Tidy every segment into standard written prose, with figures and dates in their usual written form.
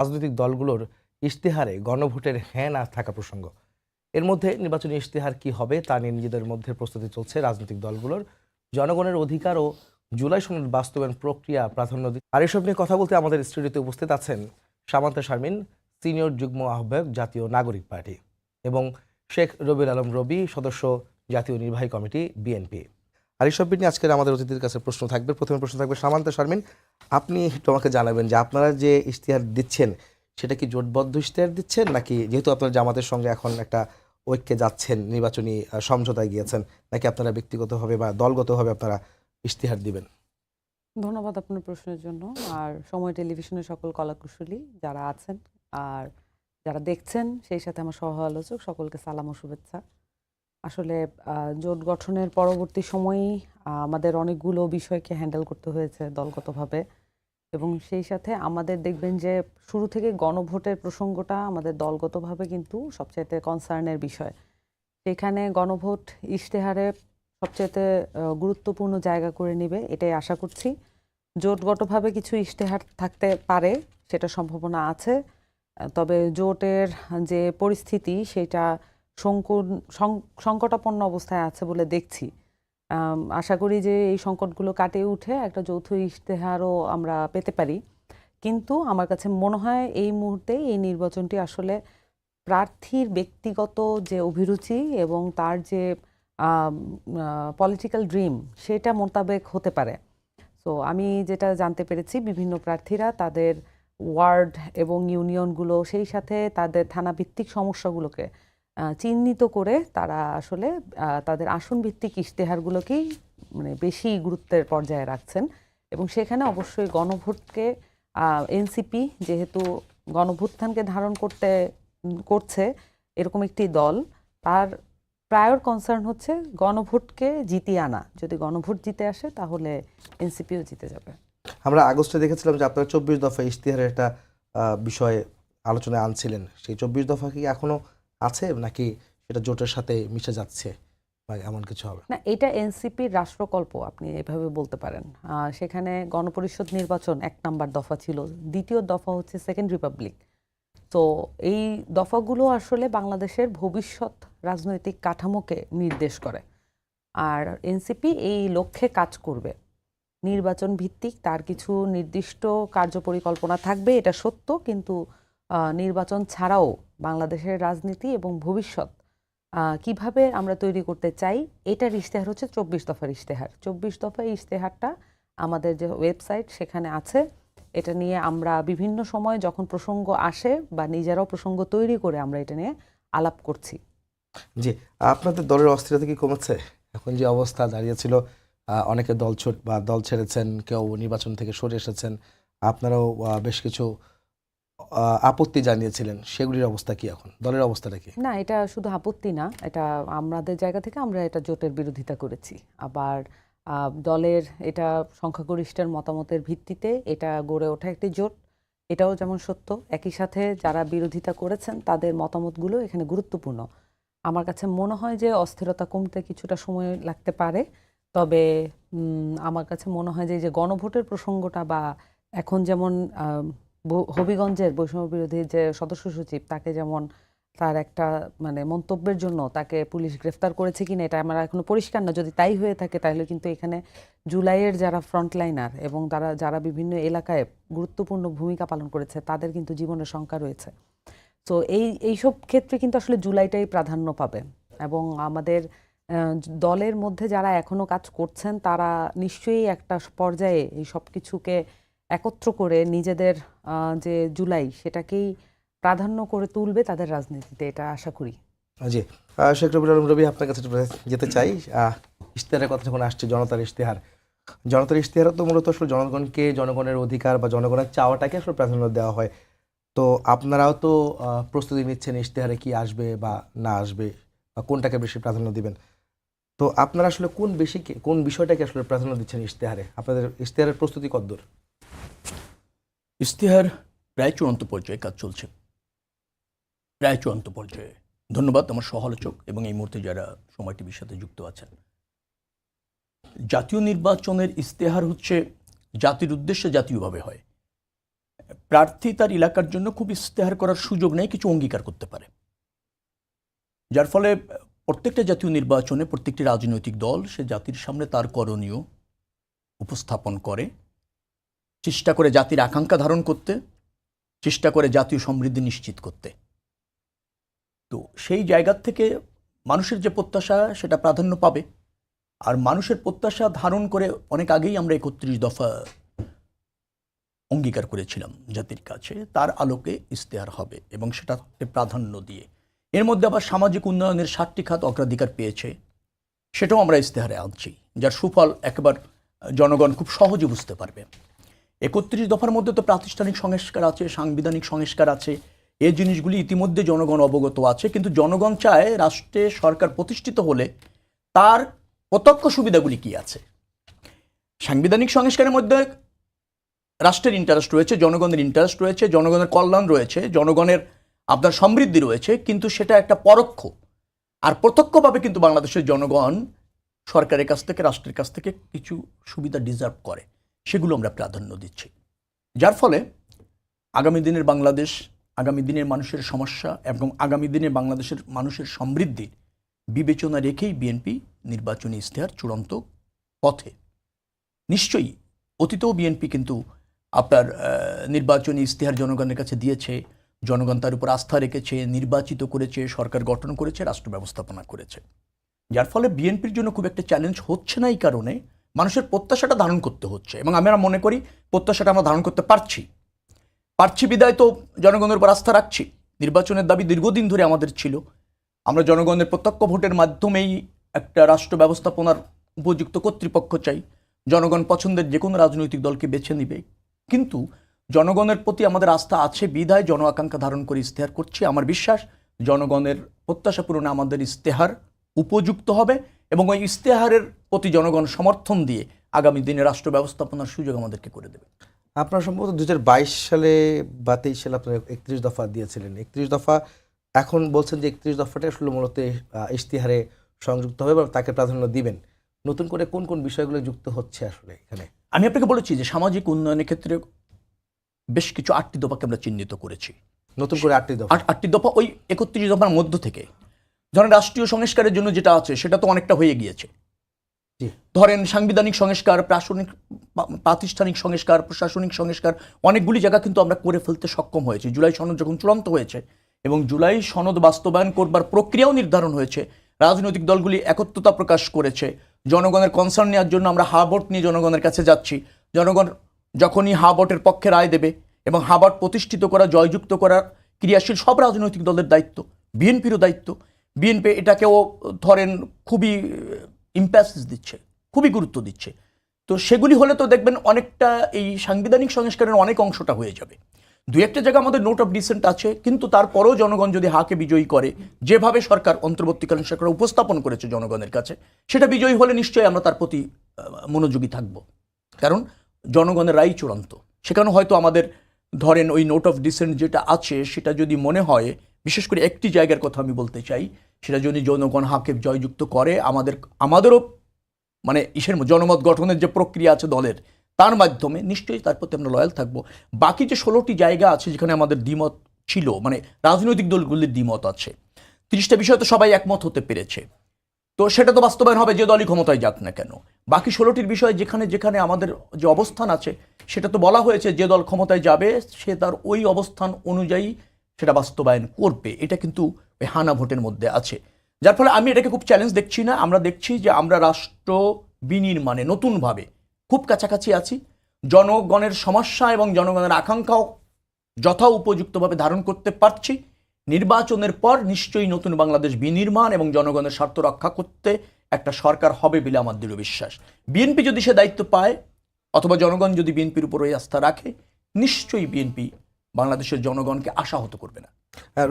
রাজনৈতিক দলগুলোর ইশতেহারে গণভোটের হ্যাঁ না থাকা প্রসঙ্গ। এর মধ্যে নির্বাচনী ইশতেহার কি হবে তা নিয়ে নিজেদের মধ্যে প্রস্তুতি চলছে রাজনৈতিক দলগুলোর। জনগণের অধিকার ও জুলাই সনদ বাস্তবায়ন প্রক্রিয়া প্রাধান্য আর এসব নিয়ে কথা বলতে আমাদের স্টুডিওতে উপস্থিত আছেন সামান্তা শারমিন, সিনিয়র যুগ্ম আহ্বায়ক, জাতীয় নাগরিক পার্টি, এবং শেখ রবিউল আলম রবি, সদস্য, জাতীয় নির্বাহী কমিটি, বিএনপি। আর এইসব নিয়ে আজকের আমাদের অতিথির কাছে প্রশ্ন থাকবে। প্রথমে প্রশ্ন থাকবে সামান্তা শারমিন, আপনি একটু আমাকে জানাবেন যে আপনারা যে ইশতেহার দিচ্ছেন সেটা কি জোটবদ্ধ ইশতেহার দিচ্ছেন, নাকি যেহেতু আপনারা জামাতের সঙ্গে এখন একটা ঐক্যে যাচ্ছেন, নির্বাচনী সমঝোতায় গিয়েছেন, নাকি আপনারা ব্যক্তিগতভাবে বা দলগতভাবে আপনারা ইশতেহার দিবেন? ধন্যবাদ আপনার প্রশ্নের জন্য। আর সময় টেলিভিশনের সকল কলাকুশলী যারা আছেন আর যারা দেখছেন, সেই সাথে আমার সহ আলোচক সকলকে সালাম ও শুভেচ্ছা। আসলে জোট গঠনের পরবর্তী সময়েই আমাদের অনেকগুলো বিষয়কে হ্যান্ডেল করতে হয়েছে দলগতভাবে, এবং সেই সাথে আমাদের দেখবেন যে শুরু থেকে গণভোটের প্রসঙ্গটা আমাদের দলগতভাবে কিন্তু সবচাইতে কনসার্নের বিষয়। সেখানে গণভোট ইশতেহারে সবচাইতে গুরুত্বপূর্ণ জায়গা করে নেবে, এটাই আশা করছি। জোটগতভাবে কিছু ইশতেহার থাকতে পারে, সেটা সম্ভাবনা আছে। তবে জোটের যে পরিস্থিতি সেটা সংকটাপন্ন অবস্থায় আছে বলে দেখছি। আশা করি যে এই সংকটগুলো কাটিয়ে উঠে একটা যৌথ ইশতেহারও আমরা পেতে পারি। কিন্তু আমার কাছে মনে হয় এই মুহূর্তে এই নির্বাচনটি আসলে প্রার্থীর ব্যক্তিগত যে অভিরুচি এবং তার যে পলিটিক্যাল ড্রিম সেটা মোতাবেক হতে পারে। সো আমি যেটা জানতে পেরেছি, বিভিন্ন প্রার্থীরা তাদের ওয়ার্ড এবং ইউনিয়নগুলো, সেই সাথে তাদের থানাভিত্তিক সমস্যাগুলোকে চিহ্নিত করে তারা আসলে তাদের আসন ভিত্তিক ইশতেহারগুলোকেই মানে বেশি গুরুত্বের পর্যায়ে রাখছেন। এবং সেখানে অবশ্যই গণভোটকে এনসিপি যেহেতু গণভ্যুত্থানকে ধারণ করছে এরকম একটি দল, তার প্রায়র কনসার্ন হচ্ছে গণভোটকে জিতিয়ে আনা। যদি গণভোট জিতে আসে তাহলে এনসিপিও জিতে যাবে। আমরা আগস্টে দেখেছিলাম যে আপনারা 24 দফা ইশতেহারের একটা বিষয় আলোচনায় আনছিলেন। সেই 24 দফা কি এখনো আছে, নাকি সেটা জোটের সাথে মিশে যাচ্ছে বা এমন কিছু হবে? না, এটা এনসিপির রাষ্ট্রকল্প, আপনি এভাবে বলতে পারেন। সেখানে গণপরিষদ নির্বাচন 1 নাম্বার দফা ছিল, দ্বিতীয় দফা হচ্ছে সেকেন্ড রিপাবলিক। তো এই দফাগুলো আসলে বাংলাদেশের ভবিষ্যৎ রাজনৈতিক কাঠামোকে নির্দেশ করে। আর এনসিপি এই লক্ষ্যে কাজ করবে। নির্বাচন ভিত্তিক তার কিছু নির্দিষ্ট কার্যপরিকল্পনা থাকবে, এটা সত্য। কিন্তু নির্বাচন ছাড়াও বাংলাদেশের রাজনীতি এবং ভবিষ্যৎ কিভাবে আমরা তৈরি করতে চাই, এটার ইশতেহার হচ্ছে 24 দফার ইশতেহার। 24 দফা ইশতেহারটা আমাদের যে ওয়েবসাইট সেখানে আছে। এটা নিয়ে আমরা বিভিন্ন সময় যখন প্রসঙ্গ আসে বা নিজেরাও প্রসঙ্গ তৈরি করে আমরা এটা নিয়ে আলাপ করছি। জি, আপনাদের দলের অস্থিরতা কি কমেছে? এখন যে অবস্থা দাঁড়িয়েছিল, অনেকে দল ছেড়েছেন, কেউ নির্বাচন থেকে সরে এসেছেন, আপনারাও বেশ কিছু আপত্তি জানিয়েছিলেন, সেগুলির অবস্থা কি এখন? দলের অবস্থাটা কি? না, এটা শুধু আপত্তি না, এটা আমাদের জায়গা থেকে আমরা এটা জোটের বিরোধিতা করেছি। আবার দলের এটা সংখ্যাগরিষ্ঠের মতামতের ভিত্তিতে এটা গড়ে ওঠা একটি জোট, এটাও যেমন সত্য। একই সাথে যারা বিরোধিতা করেছেন তাদের মতামতগুলো এখানে গুরুত্বপূর্ণ। আমার কাছে মনে হয় যে অস্থিরতা কমতে কিছুটা সময় লাগতে পারে। তবে আমার কাছে মনে হয় যে গণভোটের প্রসঙ্গটা, বা এখন যেমন হবিগঞ্জের বৈষম্য বিরোধী যে সদস্য সচিব, তাকে যেমন তার একটা মানে মন্তব্যের জন্য তাকে পুলিশ গ্রেফতার করেছে কিনা এটা আমার এখনো পরিষ্কার না। যদি তাই হয়ে থাকে তাহলে কিন্তু এখানে জুলাইয়ের যারা ফ্রন্টলাইনার এবং যারা বিভিন্ন এলাকায় গুরুত্বপূর্ণ ভূমিকা পালন করেছে তাদের কিন্তু জীবনের শঙ্কা রয়েছে। তো এইসব ক্ষেত্রে কিন্তু আসলে জুলাইটাই প্রাধান্য পাবে। এবং আমাদের দলের মধ্যে যারা এখনো কাজ করছেন তারা নিশ্চয়ই একটা পর্যায়ে এই সব কিছুকে একত্র করে নিজেদের যে জুলাই সেটাকেই প্রাধান্য করে তুলবে তাদের রাজনীতিতে, এটা আশা করি। জি, শেখ রবিউল আলম রবি, আপনার কাছে যেতে চাই। ইশতেহারের কথা যখন আসছে, জনতার ইশতেহার তো মূলত আসলে জনগণকে, জনগণের অধিকার বা জনগণের চাওয়াটাকে আসলে প্রাধান্য দেওয়া হয়। তো আপনারাও তো প্রস্তুতি নিচ্ছেন ইশতেহারে কি আসবে বা না আসবে, বা কোনটাকে বেশি প্রাধান্য দিবেন। তো আপনারা আসলে কোন বিষয়টাকে আসলে প্রাধান্য দিচ্ছেন ইশতেহারে? আপনাদের ইশতেহারের প্রস্তুতি কতদূর? ইশতেহার প্রায় চূড়ান্ত পর্যায়ে কাজ চলছে, প্রায় চূড়ান্ত পর্যায়ে। ধন্যবাদ আমার সহালোচক এবং এই মুহূর্তে যারা সময় টিভির সাথে যুক্ত আছেন। জাতীয় নির্বাচনের ইশতেহার হচ্ছে জাতির উদ্দেশ্যে জাতীয়ভাবে হয়, প্রার্থী তার এলাকার জন্য খুব ইশতেহার করার সুযোগ নেই, কিছু অঙ্গীকার করতে পারে, যার ফলে প্রত্যেকটা জাতীয় নির্বাচনে প্রত্যেকটি রাজনৈতিক দল সে জাতির সামনে তার করণীয় উপস্থাপন করে, চেষ্টা করে জাতির আকাঙ্ক্ষা ধারণ করতে, চেষ্টা করে জাতীয় সমৃদ্ধি নিশ্চিত করতে। তো সেই জায়গা থেকে মানুষের যে প্রত্যাশা সেটা প্রাধান্য পাবে। আর মানুষের প্রত্যাশা ধারণ করে অনেক আগেই আমরা 31 দফা অঙ্গীকার করেছিলাম জাতির কাছে, তার আলোকে ইশতেহার হবে এবং সেটাকে প্রাধান্য দিয়ে। এর মধ্যে আবার সামাজিক উন্নয়নের 7টি খাত অগ্রাধিকার পেয়েছে, সেটাও আমরা ইশতেহারে আনছি, যার সুফল একবার জনগণ খুব সহজে বুঝতে পারবে। 31 দফার মধ্যে তো প্রাতিষ্ঠানিক সংস্কার আছে, সাংবিধানিক সংস্কার আছে, এই জিনিসগুলি ইতিমধ্যে জনগণ অবগত আছে। কিন্তু জনগণ চায় রাষ্ট্রে সরকার প্রতিষ্ঠিত হলে তার প্রত্যক্ষ সুবিধাগুলি কি আছে। সাংবিধানিক সংস্কারের মধ্যে রাষ্ট্রের ইন্টারেস্ট রয়েছে, জনগণের ইন্টারেস্ট রয়েছে, জনগণের কল্যাণ রয়েছে, জনগণের আপনার সমৃদ্ধি রয়েছে, কিন্তু সেটা একটা পরোক্ষ। আর প্রত্যক্ষভাবে কিন্তু বাংলাদেশের জনগণ সরকারের কাছ থেকে, রাষ্ট্রের কাছ থেকে কিছু সুবিধা ডিজার্ভ করে, সেগুলো আমরা প্রাধান্য দিচ্ছি। যার ফলে আগামী দিনের বাংলাদেশ, আগামী দিনের মানুষের সমস্যা এবং আগামী দিনে বাংলাদেশের মানুষের সমৃদ্ধির বিবেচনা রেখেই বিএনপি নির্বাচনী ইশতেহার চূড়ান্ত পথে। নিশ্চয়ই অতীতেও বিএনপি কিন্তু আপনার নির্বাচনী ইশতেহার জনগণের কাছে দিয়েছে, জনগণ তার উপর আস্থা রেখেছে, নির্বাচিত করেছে, সরকার গঠন করেছে, রাষ্ট্র ব্যবস্থাপনা করেছে। যার ফলে বিএনপির জন্য খুব একটা চ্যালেঞ্জ হচ্ছে না, এই কারণে মানুষের প্রত্যাশাটা ধারণ করতে হচ্ছে এবং আমরা মনে করি প্রত্যাশাটা আমরা ধারণ করতে পারছি বিদায় তো জনগণের উপর আস্থা রাখছি। নির্বাচনের দাবি দীর্ঘদিন ধরে আমাদের ছিল, আমরা জনগণের প্রত্যক্ষ ভোটের মাধ্যমেই একটা রাষ্ট্র ব্যবস্থাপনার উপযুক্ত কর্তৃপক্ষ চাই, জনগণ পছন্দের যে কোনো রাজনৈতিক দলকে বেছে নিবে। কিন্তু জনগণের প্রতি আমাদের আস্থা আছে বিধায় জন আকাঙ্ক্ষা ধারণ করে ইশতেহার করছি। আমার বিশ্বাস জনগণের প্রত্যাশা পূরণে আমাদের ইশতেহার উপযুক্ত হবে এবং ওই ইশতেহারের প্রতি জনগণ সমর্থন দিয়ে আগামী দিনে রাষ্ট্র ব্যবস্থাপনার সুযোগ আমাদেরকে করে দেবে। আপনার সম্ভবত 2022 সালে বা 23 সালে আপনারা 31 দফা দিয়েছিলেন। 31 দফা এখন বলছেন যে 31 দফাটা আসলে মূলত ইশতেহারে সংযুক্ত হবে বা তাকে প্রাধান্য দিবেন। নতুন করে কোন কোন বিষয়গুলো যুক্ত হচ্ছে আসলে এখানে? আমি আপনাকে বলেছি যে সামাজিক উন্নয়নের ক্ষেত্রে বেশ কিছু 8টি দফাকে আমরা চিহ্নিত করেছি। নতুন করে 8টি দফা। 8টি দফা ওই 31 দফার মধ্য থেকে ধরেন রাষ্ট্রীয় সংস্কারের জন্য যেটা আছে সেটা তো অনেকটা হয়ে গিয়েছে। জি। ধরেন সাংবিধানিক সংস্কার, প্রাতিষ্ঠানিক সংস্কার, প্রশাসনিক সংস্কার, অনেকগুলি জায়গা কিন্তু আমরা করে ফেলতে সক্ষম হয়েছি। জুলাই সনদ যখন চূড়ান্ত হয়েছে এবং জুলাই সনদ বাস্তবায়ন করবার প্রক্রিয়াও নির্ধারণ হয়েছে, রাজনৈতিক দলগুলি একত্রতা প্রকাশ করেছে, জনগণের কনসার্ন নেওয়ার জন্য আমরা হা ভোট নিয়ে জনগণের কাছে যাচ্ছি। জনগণ যখনই হা ভোটের পক্ষে রায় দেবে এবং হা ভোট প্রতিষ্ঠিত করা, জয়যুক্ত করার ক্রিয়াশীল সব রাজনৈতিক দলের দায়িত্ব, বিএনপিরও দায়িত্ব। বিএনপি এটাকেও ধরেন খুবই ইম্প্যাসিস দিচ্ছে, খুবই গুরুত্ব দিচ্ছে। তো সেগুলি হলে তো দেখবেন অনেকটা এই সাংবিধানিক সংস্কারের অনেক অংশটা হয়ে যাবে। দু একটা জায়গা আমাদের নোট অফ ডিসেন্ট আছে, কিন্তু তারপরেও জনগণ যদি হাকে বিজয়ী করে, যেভাবে সরকার অন্তর্বর্তীকালীন সরকার উপস্থাপন করেছে জনগণের কাছে, সেটা বিজয়ী হলে নিশ্চয়ই আমরা তার প্রতি মনোযোগী থাকব, কারণ জনগণের রায় চূড়ান্ত। সেখানে হয়তো আমাদের ধরেন ওই নোট অফ ডিসেন্ট যেটা আছে সেটা যদি মনে হয়, বিশেষ করে একটি জায়গার কথা আমি বলতে চাই, সেটা যদি জনগণ হাকে জয়যুক্ত করে, আমাদেরও মানে জনমত গঠনের যে প্রক্রিয়া আছে দলের, তার মাধ্যমে নিশ্চয়ই তার প্রতি আমরা লয়াল থাকবো। বাকি যে 16টি জায়গা আছে যেখানে আমাদের দ্বিমত ছিল, মানে রাজনৈতিক দলগুলির দ্বিমত আছে, 30টা বিষয় তো সবাই একমত হতে পেরেছে, তো সেটা তো বাস্তবায়ন হবে যে দলই ক্ষমতায় যাক না কেন। বাকি 16টির বিষয় যেখানে যেখানে আমাদের যে অবস্থান আছে সেটা তো বলা হয়েছে যে দল ক্ষমতায় যাবে সে তার ওই অবস্থান অনুযায়ী সেটা বাস্তবায়ন করবে। এটা কিন্তু ওই হানা ভোটের মধ্যে আছে, যার ফলে আমি এটাকে খুব চ্যালেঞ্জ দেখছি না। আমরা দেখছি যে আমরা রাষ্ট্র বিনির্মাণে নতুনভাবে খুব কাছাকাছি আছি, জনগণের সমস্যা এবং জনগণের আকাঙ্ক্ষাও যথা উপযুক্তভাবে ধারণ করতে পারছি। নির্বাচনের পর নিশ্চয়ই নতুন বাংলাদেশ বিনির্মাণ এবং জনগণের স্বার্থ রক্ষা করতে একটা সরকার হবে বলে আমার দৃঢ় বিশ্বাস। বিএনপি যদি সে দায়িত্ব পায় অথবা জনগণ যদি বিএনপির উপর ওই আস্থা রাখে, নিশ্চয়ই বিএনপি বাংলাদেশের জনগণকে আশাহত করবে না।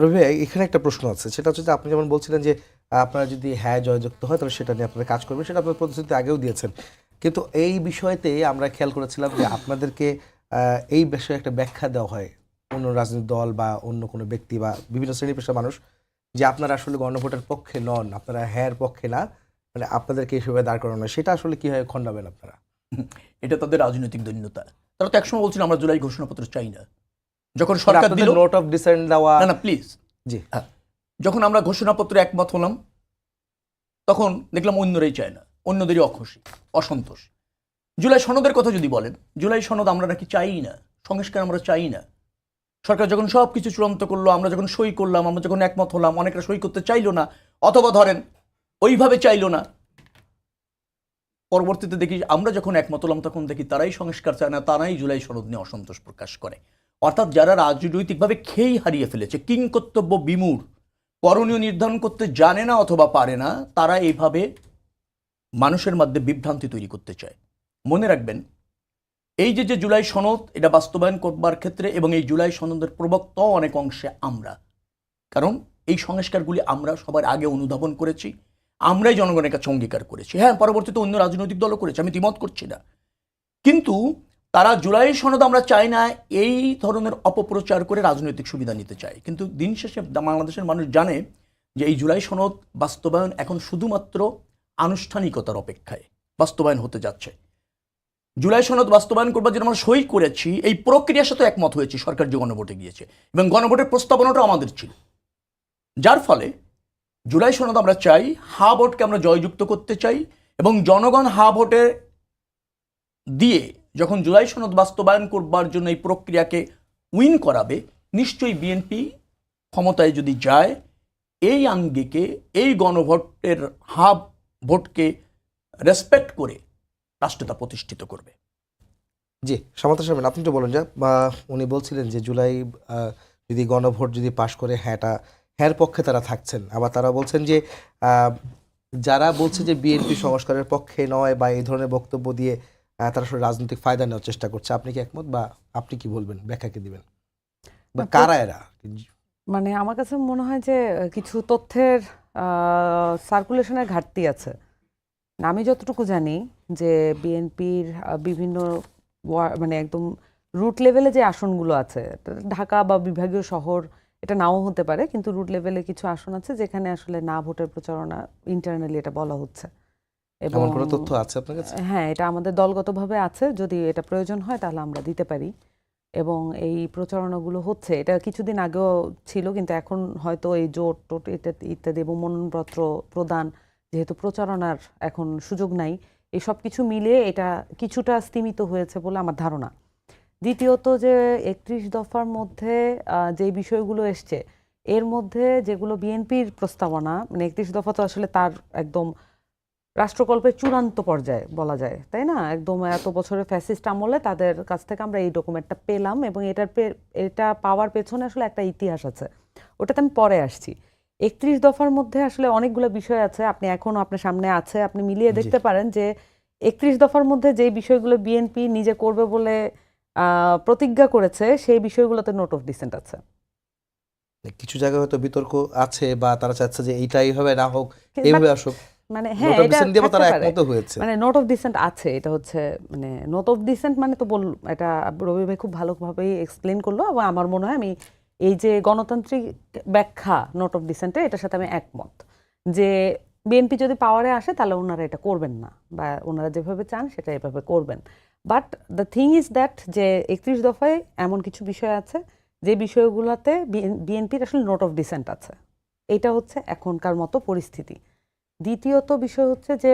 রবি ভাই, এখানে একটা প্রশ্ন আছে, সেটা হচ্ছে যে আপনি যেমন বলছিলেন যে আপনারা যদি জয়যুক্ত হয় তাহলে সেটা নিয়ে আপনারা কাজ করবেন, সেটা আপনার প্রতিশ্রুতি আগেও দিয়েছেন। কিন্তু এই বিষয়তে আমরা খেয়াল করেছিলাম যে আপনাদেরকে এই বিষয়ে একটা ব্যাখ্যা দেওয়া হয় অন্য রাজনৈতিক দল বা অন্য কোনো ব্যক্তি বা বিভিন্ন শ্রেণী পেশার মানুষ, যে আপনারা আসলে গণভোটের পক্ষে নন, আপনারা হ্যাঁর পক্ষে না, মানে আপনাদেরকে এইভাবে দাঁড় করানো হয়। সেটা আসলে কীভাবে খণ্ডাবেন আপনারা? এটা তাদের রাজনৈতিক দৈন্যতা। তারা তো একসময় বলছিল আমরা জুলাই ঘোষণাপত্র চাই না, যখন সরকার দিল, নোট অফ ডিসেন্ট দেওয়া, না না প্লিজ, জি যখন আমরা ঘোষণাপত্রে একমত হলাম তখন দেখলাম অন্যরাই চায় না, অন্যদেরই অসন্তোষ। জুলাই সনদের কথা যদি বলেন, জুলাই সনদ আমরা নাকি চাই না, সংস্কার আমরা চাই না। সরকার যখন সব কিছু চূড়ান্ত করলো, আমরা যখন সই করলাম, আমরা যখন একমত হলাম, অনেকটা সই করতে চাইলো না, অথবা ধরেন ওইভাবে চাইলো না। পরবর্তীতে দেখি আমরা যখন একমত হলাম তখন দেখি তারাই সংস্কার চায় না, তারাই জুলাই সনদ নিয়ে অসন্তোষ প্রকাশ করে। অর্থাৎ যারা রাজনৈতিকভাবে খেই হারিয়ে ফেলেছে, কিংকর্তব্য বিমূঢ়, করণীয় নির্ধারণ করতে জানে না অথবা পারে না, তারা এইভাবে মানুষের মধ্যে বিভ্রান্তি তৈরি করতে চায়। মনে রাখবেন, এই যে জুলাই সনদ, এটা বাস্তবায়ন করবার ক্ষেত্রে এবং এই জুলাই সনদের প্রবক্তাও অনেক অংশে আমরা, কারণ এই সংস্কারগুলি আমরা সবার আগে অনুধাবন করেছি, আমরাই জনগণের কাছে অঙ্গীকার করেছি। হ্যাঁ, পরবর্তীতে অন্য রাজনৈতিক দলও করেছে, আমি দ্বিমত করছি না, কিন্তু তারা জুলাই সনদ আমরা চাই না এই ধরনের অপপ্রচার করে রাজনৈতিক সুবিধা নিতে চায়। কিন্তু দিন শেষে বাংলাদেশের মানুষ জানে যে এই জুলাই সনদ বাস্তবায়ন এখন শুধুমাত্র আনুষ্ঠানিকতার অপেক্ষায় বাস্তবায়ন হতে যাচ্ছে। জুলাই সনদ বাস্তবায়ন করবার জন্য আমরা সই করেছি, এই প্রক্রিয়ার সাথে একমত হয়েছি, সরকার যে গণভোটে গিয়েছে এবং গণভোটের প্রস্তাবনাটা আমাদের ছিল, যার ফলে জুলাই সনদ আমরা চাই, হা ভোটকে আমরা জয়যুক্ত করতে চাই এবং জনগণ হা ভোটে দিয়ে যখন জুলাই সনদ বাস্তবায়ন করবার জন্য এই প্রক্রিয়াকে উইন করাবে, নিশ্চয়ই বিএনপি ক্ষমতায় যদি যায় এই আঙ্গিকে, এই গণভোটের হা ভোটকে রেসপেক্ট করে রাষ্ট্রটা প্রতিষ্ঠিত করবে। জি, সামন্ত সাহেব আপনি তো বলেন, যে উনি বলছিলেন যে জুলাই যদি গণভোট যদি পাশ করে হ্যাঁ পক্ষে তারা থাকছেন, আবার তারা বলছেন যে যারা বলছে যে বিএনপি সংস্কারের পক্ষে নয় বা এই ধরনের বক্তব্য দিয়ে তারা আসলে রাজনৈতিক ফায়দা নেওয়ার চেষ্টা করছে। আপনি কি একমত, বা আপনি কি বলবেন, ব্যাখ্যা কি দিবেন, বা কারা এরা? মানে আমার কাছে মনে হয় যে কিছু তথ্যের সার্কুলেশনের ঘাটতি আছে। আমি যতটুকু জানি যে বিএনপির বিভিন্ন মানে একদম রুট লেভেলে যে আসনগুলো আছে, ঢাকা বা বিভাগীয় শহর এটা নাও হতে পারে, কিন্তু রুট লেভেলে কিছু আসন আছে যেখানে আসলে না ভোটের প্রচারণা ইন্টারনালি এটা বলা হচ্ছে। এবং কোনো তথ্য আছে আপনার কাছে? হ্যাঁ, এটা আমাদের দলগতভাবে আছে, যদি এটা প্রয়োজন হয় তাহলে আমরা দিতে পারি। এবং এই প্রচারণাগুলো হচ্ছে, এটা কিছুদিন আগেও ছিল, কিন্তু এখন হয়তো এই জোট টোট ইত্যাদি এবং মনোনয়নপত্র প্রদান, যেহেতু প্রচারণার এখন সুযোগ নাই, এই সব কিছু মিলিয়ে এটা কিছুটা স্তীমিত হয়েছে বলে আমার ধারণা। দ্বিতীয়ত, যে 31 দফার মধ্যে যে বিষয়গুলো এসছে, এর মধ্যে যেগুলো বিএনপির প্রস্তাবনা, মানে 31 দফা তো আসলে তার একদম রাষ্ট্রকল্পের চূড়ান্ত পর্যায়ে বলা যায়, তাই না? একদম এত বছরের ফ্যাসিস্ট আমলে তাদের কাছ থেকে আমরা এই ডকুমেন্টটা পেলাম, এবং এটা পাওয়ার পেছনে আসলে একটা ইতিহাস আছে, ওটাতে আমি পরে আসছি। 31 দফার মধ্যে আসলে অনেকগুলো বিষয় আছে, আপনি এখনো আপনার সামনে আছে, আপনি মিলিয়ে দেখতে পারেন যে 31 দফার মধ্যে যে বিষয়গুলো বিএনপি নিজে করবে বলে প্রতিজ্ঞা করেছে, সেই বিষয়গুলোতে নোট অফ ডিসেন্ট আছে। কিছু জায়গায় হয়তো বিতর্ক আছে, বা তারা চাচ্ছে যে এইটাই হবে না হোক, এইভাবে আসুক, মানে হ্যাঁ, তারা একমত হয়েছে, মানে নোট অফ ডিসেন্ট আছে। এটা হচ্ছে মানে নোট অফ ডিসেন্ট মানে তো এটা রবি ভাই খুব ভালোভাবেই এক্সপ্লেন করলো, এবং আমার মনে হয় আমি এই যে গণতান্ত্রিক ব্যাখ্যা নোট অফ ডিসেন্টের, এটার সাথে আমি একমত যে বিএনপি যদি পাওয়ারে আসে তাহলে ওনারা এটা করবেন না, বা ওনারা যেভাবে চান সেটা এভাবে করবেন। But the thing is that যে 31 দফায় এমন কিছু বিষয় আছে যে বিষয়গুলোতে বিএনপির আসলে নোট অফ ডিসেন্ট আছে। এটা হচ্ছে এখনকার মতো পরিস্থিতি। দ্বিতীয়ত বিষয় হচ্ছে যে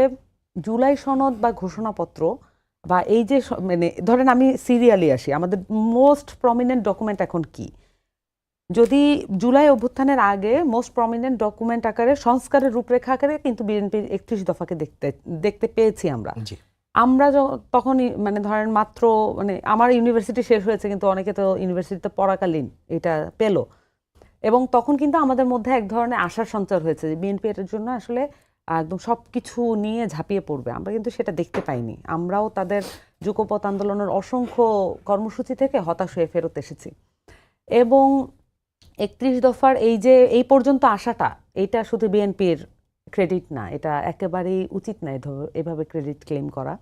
জুলাই সনদ বা ঘোষণাপত্র, বা এই যে মানে ধরেন আমি সিরিয়ালি আসি, আমাদের মোস্ট প্রমিনেন্ট ডকুমেন্ট এখন কি? যদি জুলাই অভ্যুত্থানের আগে মোস্ট প্রমিনেন্ট ডকুমেন্ট আকারে, সংস্কারের রূপরেখা আকারে কিন্তু বিএনপির 31 দফাকে দেখতে পেয়েছি আমরা তখনই, মানে ধরেন মাত্র, মানে আমার ইউনিভার্সিটি শেষ হয়েছে, কিন্তু অনেকে তো ইউনিভার্সিটিতে পড়াকালীন এটা পেল, এবং তখন কিন্তু আমাদের মধ্যে এক ধরনের আশার সঞ্চার হয়েছে যে বিএনপি এটার জন্য আসলে একদম সব কিছু নিয়ে ঝাঁপিয়ে পড়বে। আমরা কিন্তু সেটা দেখতে পাইনি। আমরাও তাদের যুগপৎ আন্দোলনের অসংখ্য কর্মসূচি থেকে হতাশ হয়ে ফেরত এসেছি। এবং 31 দফার এই পর্যন্ত আসাটা, এটা শুধু বিএনপির ক্রেডিট না, এটা একেবারেই উচিত না এভাবে ক্রেডিট ক্লেম করা।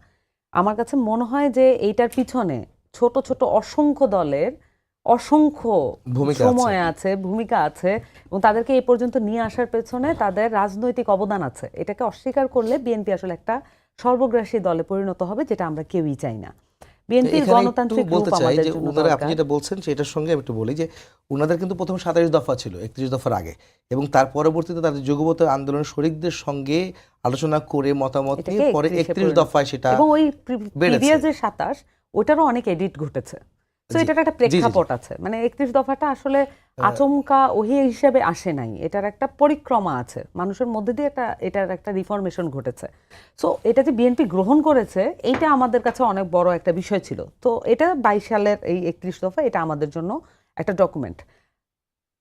আমার কাছে মনে হয় যে এইটার পিছনে ছোট ছোট অসংখ্য দলের অসংখ্য সময় আছে, ভূমিকা আছে, এবং তাদেরকে এই পর্যন্ত নিয়ে আসার পেছনে তাদের রাজনৈতিক অবদান আছে। এটাকে অস্বীকার করলে বিএনপি আসলে একটা সর্বগ্রাসী দলে পরিণত হবে, যেটা আমরা কেউই চাই না। বিএনপির এখানে একটু গণতান্ত্রিক বলতে রূপ চাই আমাদের যে জন্য ওনারা আপনি দরকার। যেটা বলছেন সেটার সঙ্গে আমি একটু বলি যে ওনাদের কিন্তু প্রথম 27 দফা ছিল 31 দফার আগে, এবং তার পরবর্তীতে তাদের যুগপৎ আন্দোলনের শরিকদের সঙ্গে আলোচনা করে মতামত নিয়ে এটাকে পরে 31 31 দফায় সেটা এবং ওই বেড়েছে। প্রিভিয়াস যে 27 ওটারও অনেক এডিট ঘটেছে। তো জি, এটার একটা জি, জি, প্রেক্ষাপট আছে, মানে 31 দফাটা আসলে আচমকা ওহি হিসেবে আসে নাই, এটার একটা পরিক্রমা আছে মানুষের মধ্যে দিয়ে, এটার একটা রিফরমেশন ঘটেছে। সো এটা যে বিএনপি গ্রহণ করেছে এইটা আমাদের কাছে অনেক বড় একটা বিষয় ছিল। তো এটা 22 সালের এই 31 দফা এটা আমাদের জন্য একটা ডকুমেন্ট।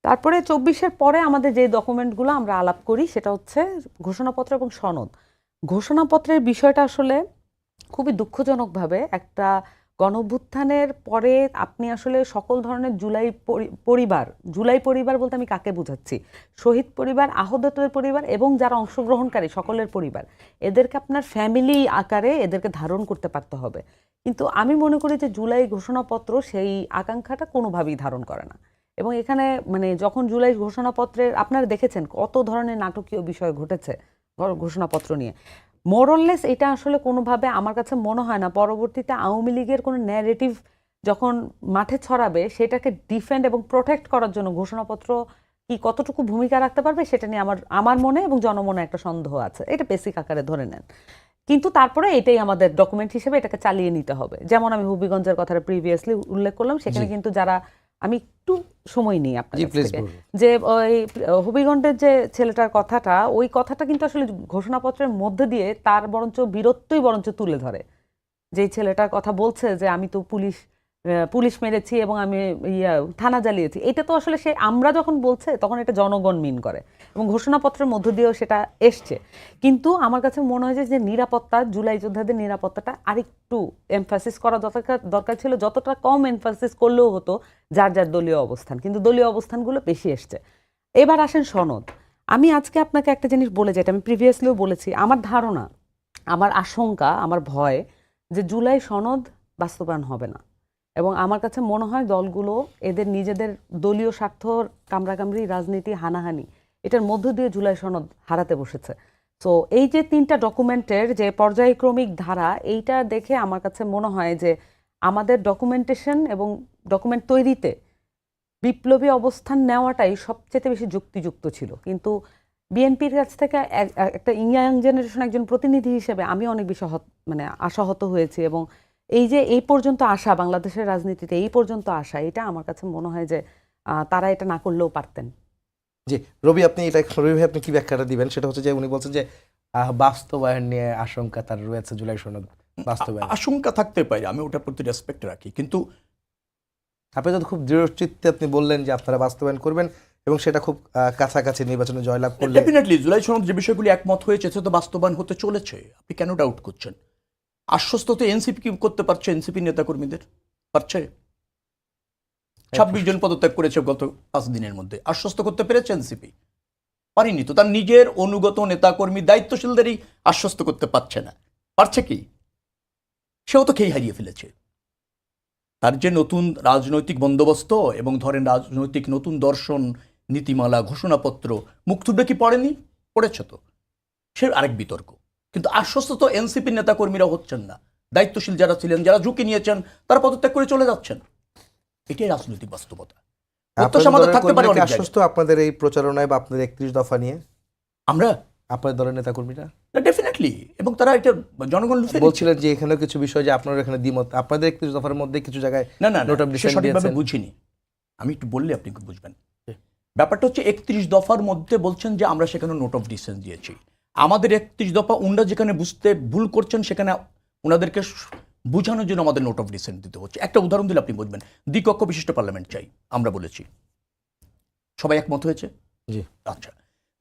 তারপরে 24-এর পরে আমাদের যে ডকুমেন্টগুলো আমরা আলাপ করি সেটা হচ্ছে ঘোষণাপত্র এবং সনদ। ঘোষণাপত্রের বিষয়টা আসলে খুবই দুঃখজনকভাবে একটা গণঅভ্যুত্থানের পরে আপনি আসলে সকল ধরনের জুলাই পরিবার বলতে আমি কাকে বোঝাচ্ছি, শহীদ পরিবার, আহতদের পরিবার এবং যারা অংশগ্রহণকারী সকলের পরিবার, এদেরকে আপনার ফ্যামিলি আকারে এদেরকে ধারণ করতে পারতে হবে। কিন্তু আমি মনে করি যে জুলাই ঘোষণাপত্র সেই আকাঙ্ক্ষাটা কোনোভাবেই ধারণ করে না। এবং এখানে মানে যখন জুলাই ঘোষণাপত্রের আপনারা দেখেছেন কত ধরনের নাটকীয় বিষয় ঘটেছে ঘোষণাপত্র নিয়ে, মোরললেস এটা আসলে কোনোভাবে আমার কাছে মনে হয় না পরবর্তীতে আওয়ামী লীগের কোনো ন্যারেটিভ যখন মাঠে ছড়াবে সেটাকে ডিফেন্ড এবং প্রোটেক্ট করার জন্য ঘোষণাপত্র কি কতটুকু ভূমিকা রাখতে পারবে সেটা নিয়ে আমার মনে এবং জনমনে একটা সন্দেহ আছে, এটা বেসিক আকারে ধরে নেন। কিন্তু তারপরে এটাই আমাদের ডকুমেন্ট হিসেবে এটাকে চালিয়ে নিতে হবে। যেমন আমি হবিগঞ্জের কথাটা প্রিভিয়াসলি উল্লেখ করলাম, সেখানে কিন্তু যারা, আমি একটু সময় নিই আপনার জি, কাছ প্লিজ থেকে, বলুন। যে ওই হবিগঞ্জের যে ছেলেটার কথাটা, ওই কথাটা কিন্তু আসলে ঘোষণাপত্রের মধ্যে দিয়ে তার বীরত্বই তুলে ধরে। যে ছেলেটার কথা বলছে যে আমি তো পুলিশ মেরেছি এবং আমি থানা জ্বালিয়েছি, এটা তো আসলে সে আমরা যখন বলছে তখন এটা জনগণ মিন করে এবং ঘোষণাপত্রের মধ্য দিয়েও সেটা এসছে। কিন্তু আমার কাছে মনে হয় যে নিরাপত্তা, জুলাই যোদ্ধাদের নিরাপত্তাটা আরেকটু এমফাসিস করা দরকার ছিল, যতটা কম এমফাসিস করলেও হতো যার যার দলীয় অবস্থান, কিন্তু দলীয় অবস্থানগুলো বেশি এসছে। এবার আসেন সনদ। আমি আজকে আপনাকে একটা জিনিস বলে যাই, আমি প্রিভিয়াসলিও বলেছি, আমার ধারণা, আমার আশঙ্কা, আমার ভয় যে জুলাই সনদ বাস্তবায়ন হবে না। এবং আমার কাছে মনে হয় দলগুলো এদের নিজেদের দলীয় স্বার্থ কামড়াকামড়ি, রাজনীতি, হানাহানি, এটার মধ্য দিয়ে জুলাই সনদ হারাতে বসেছে। তো এই যে 3টা ডকুমেন্টের যে পর্যায়ক্রমিক ধারা, এইটা দেখে আমার কাছে মনে হয় যে আমাদের ডকুমেন্টেশন এবং ডকুমেন্ট তৈরিতে বিপ্লবী অবস্থান নেওয়াটাই সবচেয়ে বেশি যুক্তিযুক্ত ছিল। কিন্তু বিএনপির কাছ থেকে একটা ইয়াং জেনারেশন একজন প্রতিনিধি হিসেবে আমি অনেক বেশি মানে আশাহত হয়েছি, এবং এই যে এই পর্যন্ত আসা, বাংলাদেশের রাজনীতিতে এই পর্যন্ত আসা, এটা আমার কাছে মনে হয় যে তারা এটা না করলেও পারতেন। জি, রবি ভাই আপনি কি ব্যাখ্যাটা দিবেন? সেটা হচ্ছে যে উনি বলছেন যে বাস্তবায়ন নিয়ে আশঙ্কা তার রয়েছে, জুলাই সনদ বাস্তবায়ন। আশঙ্কা থাকতে পারে, আমি ওটার প্রতি রেসপেক্ট রাখি, কিন্তু আপনি তো খুব দৃঢ়চিত্তে আপনি বললেন যে আপনারা বাস্তবায়ন করবেন এবং সেটা খুব কাছাকাছি নির্বাচনে জয়লাভ করলে। ডেফিনেটলি জুলাই সনদ যে বিষয়গুলি একমত হয়েছে সে তো বাস্তবায়ন হতে চলেছে, আপনি কেন ডাউট করছেন? আশ্বস্ত তো এনসিপি কি করতে পারছে? এনসিপি নেতাকর্মীদের পারছে? 26 জন পদত্যাগ করেছে গত 5 দিনের মধ্যে, আশ্বস্ত করতে পেরেছে এনসিপি? পারিনি তো। তার নিজের অনুগত নেতাকর্মী দায়িত্বশীলদেরই আশ্বস্ত করতে পারছে না, পারছে কি? সেও তো খেয়ে হারিয়ে ফেলেছে। তার যে নতুন রাজনৈতিক বন্দোবস্ত এবং ধরেন রাজনৈতিক নতুন দর্শন, নীতিমালা, ঘোষণাপত্র, মুখ থুবড়ে কি পড়েনি? পড়েছে তো, সে আরেক বিতর্ক। কিন্তু আশ্বস্ত তো এনসিপির নেতাকর্মীরা হচ্ছেন না, দায়িত্বশীল যারা ছিলেন, যারা ঝুঁকি নিয়েছেন, তারা পদত্যাগ করে চলে যাচ্ছেন। এটাই রাজনৈতিক বাস্তবতা। প্রত্যাশা আমাদের থাকতে পারে অনেক জায়গায়। আশ্বস্ত আপনাদের এই প্রচারণায় বা আপনাদের 31 দফা নিয়ে আমরা আপনাদের দলের নেতাকর্মীরা ডেফিনেটলি, এবং তারা এটা জনগণ বলছিলেন যে এখানেও কিছু বিষয় যে আপনারা এখানে দ্বিমত, আপনাদের 31 দফার মধ্যে কিছু জায়গায় না না নোট অফ সে ডিসেন্ট সঠিকভাবে দিয়েছেন। বুঝিনি, আমি একটু বললে আপনি বুঝবেন। ব্যাপারটা হচ্ছে 31 দফার মধ্যে বলছেন যে আমরা সেখানে নোট অফ ডিসেন্ট দিয়েছি। আমাদের 31 দফা উনরা যেখানে বুঝতে ভুল করছেন সেখানে ওনাদেরকে বোঝানোর জন্য আমাদের নোট অফ ডিসেন্ট দিতে হচ্ছে। একটা উদাহরণ দিলে আপনি বুঝবেন। দ্বিকক্ষ বিশিষ্ট পার্লামেন্ট চাই আমরা বলেছি, সবাই একমত হয়েছে? জি, আচ্ছা,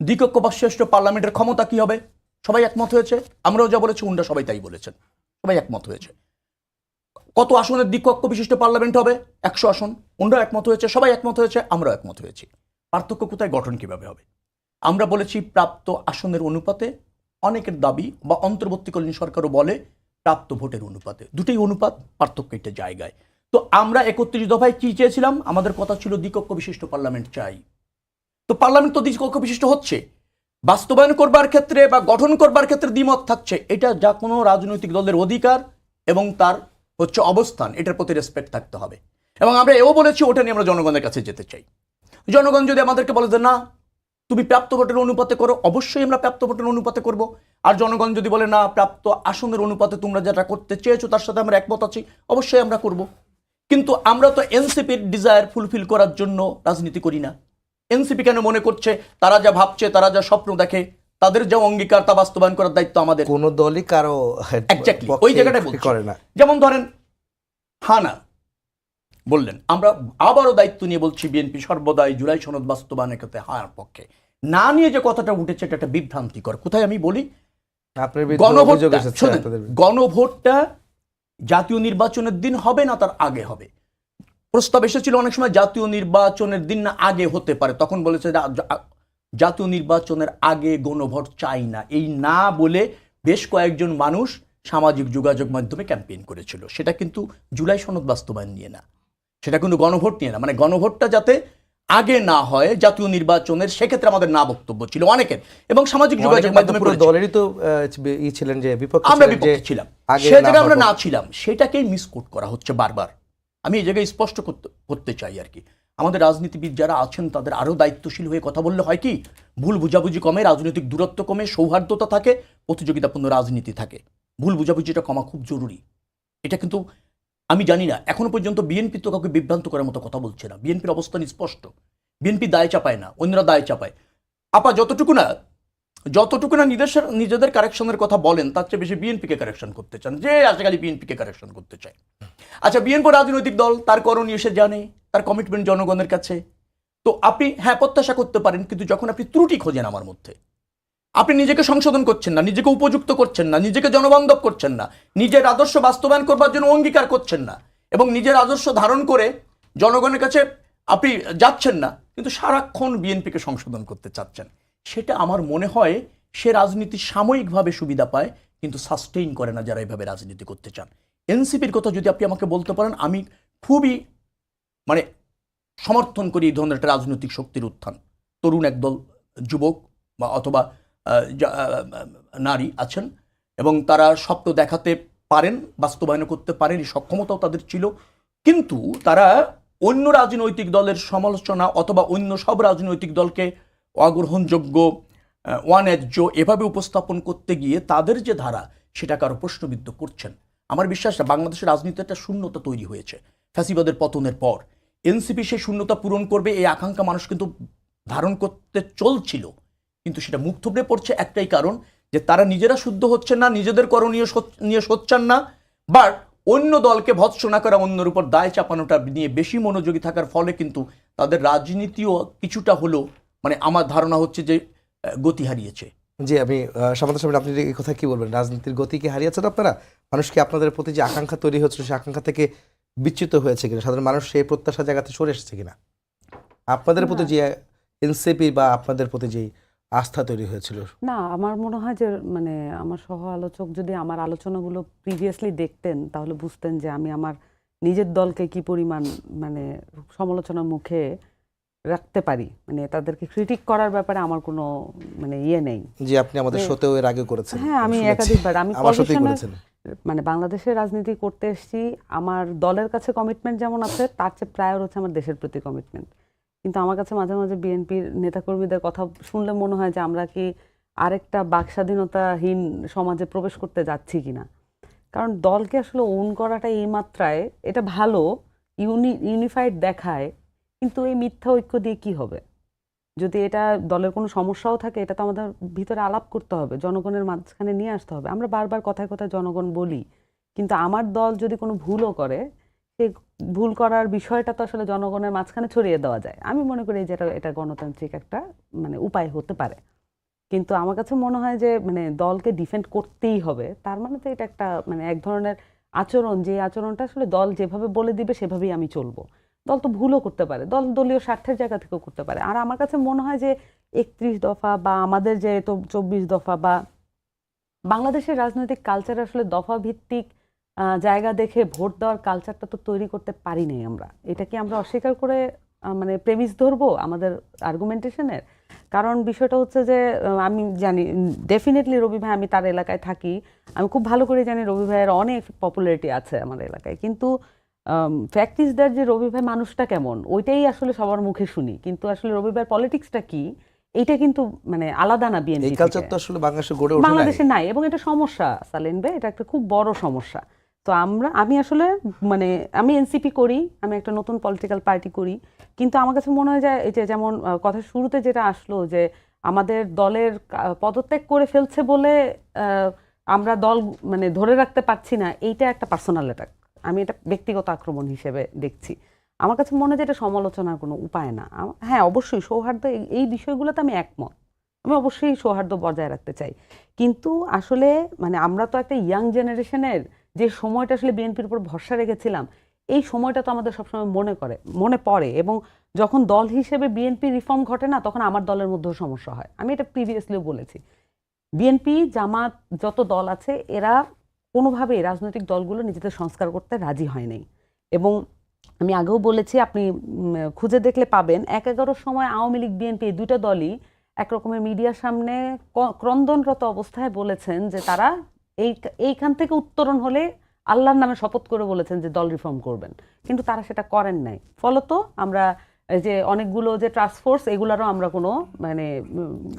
দ্বিকক্ষ বিশিষ্ট পার্লামেন্টের ক্ষমতা কি হবে? সবাই একমত হয়েছে। আমরাও যা বলেছি উনরা সবাই তাই বলেছেন, সবাই একমত হয়েছে। কত আসনের দ্বিকক্ষ বিশিষ্ট পার্লামেন্ট হবে? 100 আসন। উনরা একমত হয়েছে, সবাই একমত হয়েছে, আমরাও একমত হয়েছি। পার্থক্য কোথায়? গঠন কিভাবে হবে? আমরা বলেছি প্রাপ্ত আসনের অনুপাতে, অনেকের দাবি বা অন্তর্বর্তীকালীন সরকারও বলে প্রাপ্ত ভোটের অনুপাতে, দুটোই অনুপাত, পার্থক্য একটা জায়গায়। তো আমরা 31 দফায় কি চেয়েছিলাম? আমাদের কথা ছিল দ্বিকক্ষ বিশিষ্ট পার্লামেন্ট চাই। তো পার্লামেন্ট তো দ্বিকক্ষ বিশিষ্ট হচ্ছে, বাস্তবায়ন করবার ক্ষেত্রে বা গঠন করবার ক্ষেত্রে দ্বিমত থাকছে। এটা যা কোনো রাজনৈতিক দলের অধিকার এবং তার হচ্ছে অবস্থান, এটার প্রতি রেসপেক্ট থাকতে হবে। এবং আমরা এও বলেছি ওটা নিয়ে আমরা জনগণের কাছে যেতে চাই। জনগণ যদি আমাদেরকে বলে যে না তুমি প্রাপ্ত ভোটের অনুপাতে করো, অবশ্যই আমরা প্রাপ্ত ভোটের অনুপাতে করব। আর জনগণ যদি বলে না প্রাপ্ত আসনের অনুপাতে তোমরা যেটা করতে চেয়েছো তার সাথে আমরা একমত আছি, অবশ্যই আমরা করব। কিন্তু আমরা তো এনসিপির ডিজায়ার ফুলফিল করার জন্য রাজনীতি করি না। এনসিপি কেন মনে করছে তারা যা ভাবছে, তারা যা স্বপ্ন দেখে, তাদের যা অঙ্গীকার তা বাস্তবায়ন করার দায়িত্ব আমাদের? কোনো দলই কারো Exactly, পক্ষে ওই জায়গাটায় বলছি। করে না। যেমন ধরেন হানা বললেন, আমরা আবারও দায়িত্ব নিয়ে বলছি বিএনপি সর্বদাই জুলাই সনদ বাস্তবায়নের ক্ষেত্রে হার পক্ষে। না নিয়ে যে কথাটা উঠেছে এটা একটা বিভ্রান্তিকর। কোথায় আমি বলি, আপনার বিরুদ্ধে অভিযোগ এসেছে শোনেন, আপনাদের বিরুদ্ধে। গণভোটটা জাতীয় নির্বাচনের দিন হবে না তার আগে হবে। প্রস্তাব এসেছিল অনেক সময় জাতীয় নির্বাচনের দিন না আগে হতে পারে, তখন বলেছে জাতীয় নির্বাচনের আগে গণভোট চাই না। এই না বলে বেশ কয়েকজন মানুষ সামাজিক যোগাযোগ মাধ্যমে ক্যাম্পেইন করেছিল। সেটা কিন্তু জুলাই সনদ বাস্তবায়ন নিয়ে না, সেটা কিন্তু গণভোট নিয়ে না। মানে গণভোটটা যাতে আগে না হয় জাতীয় নির্বাচনের, সেক্ষেত্রে আমাদের না বক্তব্য ছিল অনেকের, এবং সামাজিক যোগাযোগ মাধ্যমে পুরো দলেরই তো ছিলেন যে বিপক্ষে আমরা ছিলেন, যে বিপক্ষে ছিলাম, আগে সে না জায়গায় আমরা হওয়ার না ছিলাম, সেটাকেই মিসকোট করা হচ্ছে বারবার। আমি এই জায়গায় স্পষ্ট করতে চাই আর কি, আমাদের রাজনীতিবিদ যারা আছেন তাদের আরো দায়িত্বশীল হয়ে কথা বললে হয় কি, ভুল বুঝাবুঝি কমে, রাজনৈতিক দূরত্ব কমে, সৌহার্দ্যতা থাকে, প্রতিযোগিতাপূর্ণ রাজনীতি থাকে। ভুল বুঝাবুঝিটা কমা খুব জরুরি। এটা কিন্তু আমি জানি না, এখনো পর্যন্ত বিএনপি তো কাউকে বিভ্রান্ত করার মতো কথা বলছে না। বিএনপির অবস্থান স্পষ্ট, বিএনপি দায় চাপায় না, অন্যরা দায় চাপায়। আপা যতটুকু না নিজেদের কারেকশনের কথা বলেন, তার চেয়ে বেশি বিএনপিকে কারেকশন করতে চান, যে আজকাল বিএনপিকে কারেকশন করতে চায়। আচ্ছা, বিএনপি রাজনৈতিক দল, তার করণীয় সে জানে, তার কমিটমেন্ট জনগণের কাছে। তো আপনি হ্যাঁ প্রত্যাশা করতে পারেন, কিন্তু যখন আপনি ত্রুটি খোঁজেন আমার মধ্যে, আপনি নিজেকে সংশোধন করছেন না, নিজেকে উপযুক্ত করছেন না, নিজেকে জনবান্ধব করছেন না, নিজের আদর্শ বাস্তবায়ন করবার জন্য অঙ্গীকার করছেন না, এবং নিজের আদর্শ ধারণ করে জনগণের কাছে আপনি যাচ্ছেন না, কিন্তু সারাক্ষণ বিএনপিকে সংশোধন করতে চাচ্ছেন, সেটা আমার মনে হয় সে রাজনীতি সাময়িকভাবে সুবিধা পায়, কিন্তু সাস্টেইন করে না যারা এইভাবে রাজনীতি করতে চান। এনসিপির কথা যদি আপনি আমাকে বলতে পারেন, আমি খুবই মানে সমর্থন করি এই ধরনের একটা রাজনৈতিক শক্তির উত্থান। তরুণ একদল যুবক বা অথবা নারী আছেন, এবং তারা স্বপ্ন দেখাতে পারেন, বাস্তবায়ন করতে পারেন, এই সক্ষমতাও তাদের ছিল। কিন্তু তারা অন্য রাজনৈতিক দলের সমালোচনা অথবা অন্য সব রাজনৈতিক দলকে অগ্রহণযোগ্য, অন্যায্য এভাবে উপস্থাপন করতে গিয়ে তাদের যে ধারা, সেটাকে আরও প্রশ্নবিদ্ধ করছেন। আমার বিশ্বাস বাংলাদেশের রাজনীতিতে একটা শূন্যতা তৈরি হয়েছে ফ্যাসিবাদের পতনের পর। এনসিপি সেই শূন্যতা পূরণ করবে এই আকাঙ্ক্ষা মানুষ কিন্তু ধারণ করতে চলছিল, কিন্তু সেটা মুখ থুবড়ে পড়ছে একটাই কারণ, যে তারা নিজেরা শুদ্ধ হচ্ছেন না, নিজেদের করণীয় নিয়ে সোচ্চান না, বাট অন্য দলকে ভৎসনা করা, অন্যের উপর দায় চাপানোটা নিয়ে বেশি মনোযোগী থাকার ফলে কিন্তু তাদের রাজনীতিও কিছুটা হলো, মানে আমার ধারণা হচ্ছে যে গতি হারিয়েছে। জি, আমি সামন্ত সাহেব, আপনি এই কথা কি বলবেন? রাজনীতির গতি কি হারিয়েছেন আপনারা? মানুষ কি আপনাদের প্রতি যে আকাঙ্ক্ষা তৈরি হচ্ছে, সেই আকাঙ্ক্ষা থেকে বিচ্যুত হয়েছে কিনা? সাধারণ মানুষ সেই প্রত্যাশা জায়গাতে সরে এসেছে কিনা? আপনাদের প্রতি যে এনসিপি বা আপনাদের প্রতি যে আস্থা তৈরি হয়েছিল? না, আমার মনে হয় যে মানে আমার সহ আলোচক যদি আমার আলোচনাগুলো প্রিভিয়াসলি দেখতেন, তাহলে বুঝতেন যে আমি আমার নিজের দলকে কি পরিমাণ মানে সমালোচনার মুখে রাখতে পারি। মানে তাদেরকে ক্রিটিক করার ব্যাপারে আমার কোনো মানে ইয়ে নেই। জি, আপনি আমাদের শোতেও এর আগে করেছেন। হ্যাঁ, আমি শুনেছি। একাধিকবার আমি আমার সাথেই পজিশনের করেছেন। মানে বাংলাদেশের রাজনীতি করতে এসেছি, আমার দলের কাছে কমিটমেন্ট যেমন আছে, তার চেয়ে প্রায় হচ্ছে আমার দেশের প্রতি কমিটমেন্ট। কিন্তু আমার কাছে মাঝে মাঝে বিএনপির নেতাকর্মীদের কথা শুনলে মনে হয় যে আমরা কি আরেকটা বাকস্বাধীনতাহীন সমাজে প্রবেশ করতে যাচ্ছি কিনা। কারণ দলকে আসলে ওন করাটা এই মাত্রায়, এটা ভালো, ইউনিফাইড দেখায়, কিন্তু এই মিথ্যা ঐক্য দিয়ে কি হবে? যদি এটা দলের কোনো সমস্যাও থাকে, এটা তো আমাদের ভিতরে আলাপ করতে হবে, জনগণের মাঝখানে নিয়ে আসতে হবে। আমরা বারবার কথায় কথায় জনগণ বলি, কিন্তু আমার দল যদি কোনো ভুলও করে, সেই ভুল করার বিষয়টা তো আসলে জনগণের মাঝখানে ছড়িয়ে দেওয়া যায়। আমি মনে করি যে এটা গণতান্ত্রিক একটা মানে উপায় হতে পারে। কিন্তু আমার কাছে মনে হয় যে মানে দলকে ডিফেন্ড করতেই হবে, তার মানে তো এটা একটা মানে এক ধরনের আচরণ, যে আচরণটা আসলে দল যেভাবে বলে দিবে সেভাবেই আমি চলবো। দল তো ভুলও করতে পারে, দল দলীয় স্বার্থের জায়গা থেকেও করতে পারে। আর আমার কাছে মনে হয় যে 31 দফা বা আমাদের যে 24 দফা বা বাংলাদেশের রাজনৈতিক কালচার আসলে দফা ভিত্তিক জায়গা দেখে ভোট দেওয়ার কালচারটা তো তৈরি করতে পারি নাই আমরা। এটা কি আমরা অস্বীকার করে মানে প্রেমিস ধরবো আমাদের আর্গুমেন্টেশনের? কারণ বিষয়টা হচ্ছে যে আমি জানি ডেফিনেটলি রবি ভাই, আমি তার এলাকায় থাকি, আমি খুব ভালো করে জানি রবি ভাইয়ের অনেক পপুলারিটি আছে আমার এলাকায়, কিন্তু ফ্যাক্ট ইজ দ্যাট যে রবি ভাই মানুষটা কেমন ওইটাই আসলে সবার মুখে শুনি, কিন্তু আসলে রবি ভাইয়ের পলিটিক্সটা কি এইটা কিন্তু মানে আলাদা না এই বিএনপি কালচার তো আসলে বাংলাদেশে গড়ে ওঠে নাই। বাংলাদেশে নাই, এবং এটা সমস্যা সালেন ভাই, এটা একটা খুব বড় সমস্যা। তো আমি আসলে মানে আমি এনসিপি করি, আমি একটা নতুন পলিটিক্যাল পার্টি করি, কিন্তু আমার কাছে মনে হয় যে এই যে যেমন কথা শুরুতে যেটা আসলো যে আমাদের দলের পদত্যাগ করে ফেলছে বলে আমরা দল মানে ধরে রাখতে পারছি না, এইটা একটা পার্সোনাল অ্যাটাক, আমি এটা ব্যক্তিগত আক্রমণ হিসেবে দেখছি। আমার কাছে মনে হয় যে এটা সমালোচনার কোনো উপায় না। হ্যাঁ অবশ্যই সৌহার্দ্য, এই বিষয়গুলোতে আমি একমত, আমি অবশ্যই সৌহার্দ্য বজায় রাখতে চাই, কিন্তু আসলে মানে আমরা তো একটা ইয়াং জেনারেশনের যে সময়টা আসলে বিএনপির উপর ভরসা রেখেছিলাম, এই সময়টা তো আমাদের সবসময় মনে পড়ে, এবং যখন দল হিসেবে বিএনপি রিফর্ম ঘটে না, তখন আমার দলের মধ্যেও সমস্যা হয়। আমি এটা প্রিভিয়াসলিও বলেছি, বিএনপি জামাত যত দল আছে এরা কোনোভাবেই রাজনৈতিক দলগুলো নিজেদের সংস্কার করতে রাজি হয় নাই, এবং আমি আগেও বলেছি, আপনি খুঁজে দেখলে পাবেন 11-11 সময় আওয়ামী লীগ বিএনপি এই দুটো দলই একরকমের মিডিয়ার সামনে ক্রন্দনরত অবস্থায় বলেছেন যে তারা এইখান থেকে উত্তরণ হলে আল্লাহর নামে শপথ করে বলেছেন যে দল রিফর্ম করবেন, কিন্তু তারা সেটা করেন নাই। ফলত আমরা যে অনেকগুলো যে টাস্ক ফোর্স এগুলারও আমরা কোনো মানে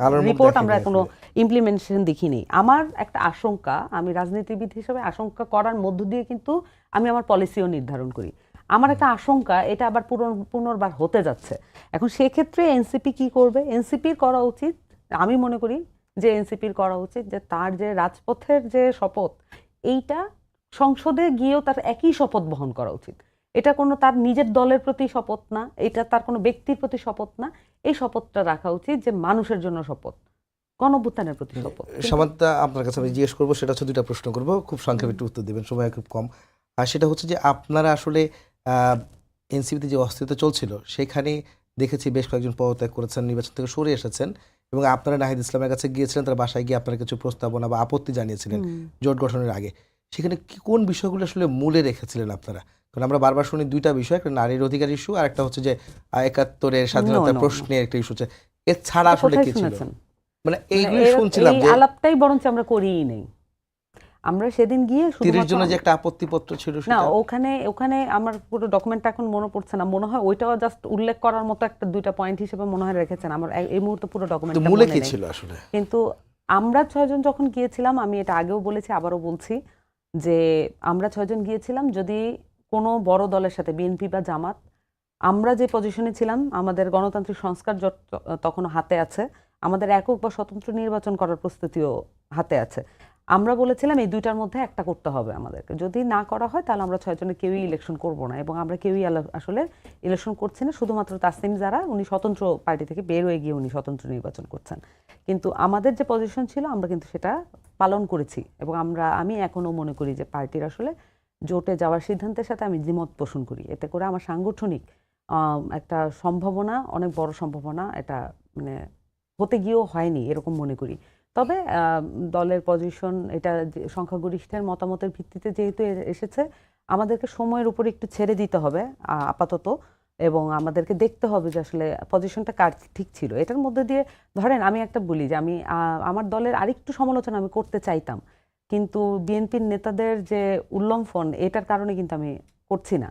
আলোর মুখ রিপোর্ট দেখেনি আমরা কোনো আসলে। ইমপ্লিমেন্টেশন দেখিনি। আমার একটা আশঙ্কা, আমি রাজনীতিবিদ হিসেবে আশঙ্কা করার মধ্য দিয়ে কিন্তু আমি আমার পলিসিও নির্ধারণ করি। আমার একটা আশঙ্কা এটা আবার পুনর্বার হতে যাচ্ছে। এখন সেক্ষেত্রে এনসিপি কি করবে? এনসিপির করা উচিত, আমি মনে করি যে এনসিপির করা উচিত যে তার যে রাজপথের যে শপথ, এইটা সংসদে গিয়েও তার একই শপথ বহন করা উচিত। এটা কোনো তার নিজের দলের প্রতি শপথ না, এটা তার কোনো ব্যক্তির প্রতি শপথ না, এই শপথটা রাখা উচিত যে মানুষের জন্য শপথ, গণঅভ্যুত্থানের প্রতি শপথ। সামান্তা, আপনার কাছে আমি জিজ্ঞেস করবো, সেটা হচ্ছে দুইটা প্রশ্ন করবো, খুব সংক্ষেপে একটু উত্তর দেবেন, সময় খুব কম। আর সেটা হচ্ছে যে আপনারা আসলে এনসিপিতে যে অস্থিরতা চলছিল সেখানে দেখেছি বেশ কয়েকজন পদত্যাগ করেছেন, নির্বাচন থেকে সরে এসেছেন, এবং আপনারা নাহিদ ইসলামের কাছে গিয়েছিলেন, তার বাসায় গিয়ে আপনারা কিছু প্রস্তাবনা বা আপত্তি জানিয়েছিলেন জোট গঠনের আগে। সেখানে কোন বিষয়গুলো আসলে মূলে রেখেছিলেন আপনারা? কারণ আমরা বারবার শুনি দুইটা বিষয়, একটা নারীর অধিকার ইস্যু আর একটা হচ্ছে যে 71-এর স্বাধীনতা No. প্রশ্নের একটা ইস্যু হচ্ছে, এছাড়া আসলে কোথায় কি ছিল? শুনেছেন? মানে এইগুলো মানে শুনছিলাম এই যে আলাপটাই বরঞ্চ আমরা করিই নেই। আমরা সেদিন গিয়ে 30 জনের যে শুধুমাত্র একটা আপত্তিপত্র ছিল না, সেটা ওখানে আমার পুরো ডকুমেন্টটা এখন মনে পড়ছে না, মনে হয় ওইটাও জাস্ট উল্লেখ করার মতো একটা দুইটা পয়েন্ট হিসেবে মনে হয় রেখেছেন, আমার এই মুহূর্তে পুরো তো ডকুমেন্টটা মূলে মনে কি নেই। ছিল আসলে? কিন্তু আমরা 6 জন যখন গিয়েছিলাম, আমি এটা আগেও বলেছি আবারও বলছি যে আমরা 6 জন গিয়েছিলাম, যদি কোনো বড় দলের সাথে বিএনপি বা জামাত, আমরা যে পজিশনে ছিলাম, আমাদের গণতান্ত্রিক সংস্কার তখনও হাতে আছে, আমাদের একক বা স্বতন্ত্র নির্বাচন করার প্রস্তুতিও হাতে আছে। আমরা বলেছিলাম এই দুইটার মধ্যে একটা করতে হবে আমাদেরকে, যদি না করা হয় তাহলে আমরা 6 জনে কেউই ইলেকশন করব না, এবং আমরা কেউই আসলে ইলেকশন করছি না, শুধুমাত্র তাসনিম যারা, উনি স্বতন্ত্র পার্টি থেকে বের হয়ে গিয়ে উনি স্বতন্ত্র নির্বাচন করছেন। কিন্তু আমাদের যে পজিশন ছিল আমরা কিন্তু সেটা পালন করেছি, এবং আমি এখনো মনে করি যে পার্টির আসলে জোটে যাওয়ার সিদ্ধান্তের সাথে আমি দ্বিমত পোষণ করি। এতে করে আমার সাংগঠনিক একটা সম্ভাবনা, অনেক বড় সম্ভাবনা এটা মানে হতে গিয়েও হয়নি এরকম মনে করি। তবে দলের পজিশন এটা সংখ্যাগরিষ্ঠের মতামতের ভিত্তিতে যেহেতু এসেছে, আমাদেরকে সময়ের উপর একটু ছেড়ে দিতে হবে আপাতত, এবং আমাদেরকে দেখতে হবে যে আসলে পজিশনটা কার ঠিক ছিল। এটার মধ্যে দিয়ে ধরেন আমি একটা বলি যে আমি আমার দলের আরেকটু সমালোচনা আমি করতে চাইতাম, কিন্তু বিএনপির নেতাদের যে উল্লঙ্ঘন, এটার কারণে কিন্তু আমি করছি না,